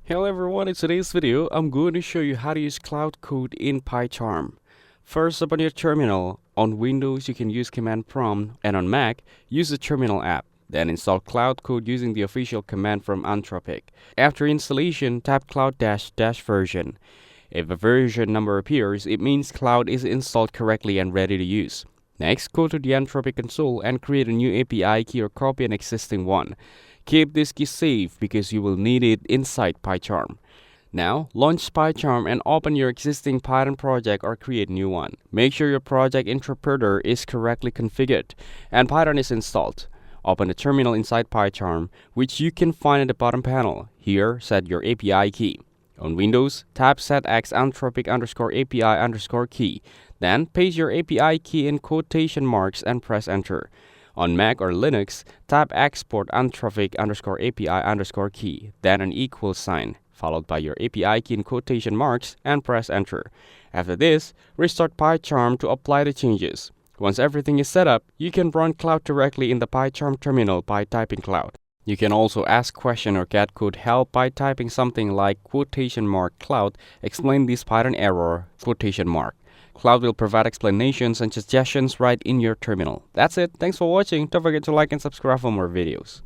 Hello everyone, in today's video, I'm going to show you how to use Claude Code in PyCharm. First, open your terminal. On Windows, you can use command prompt, and on Mac, use the terminal app. Then install Claude Code using the official command from Anthropic. After installation, tap Cloud -- version. If a version number appears, it means Cloud is installed correctly and ready to use. Next, go to the Anthropic console and create a new API key or copy an existing one. Keep this key safe because you will need it inside PyCharm. Now, launch PyCharm and open your existing Python project or create a new one. Make sure your project interpreter is correctly configured and Python is installed. Open the terminal inside PyCharm, which you can find at the bottom panel. Here, set your API key. On Windows, tap setx _API_key. Then, paste your API key in quotation marks and press enter. On Mac or Linux, tap export Anthropic _API_key, then an equal sign, followed by your API key in quotation marks and press enter. After this, restart PyCharm to apply the changes. Once everything is set up, you can run Cloud directly in the PyCharm terminal by typing Cloud. You can also ask question or get code help by typing something like "Cloud, explain this Python error, Cloud will provide explanations and suggestions right in your terminal. That's it. Thanks for watching. Don't forget to like and subscribe for more videos.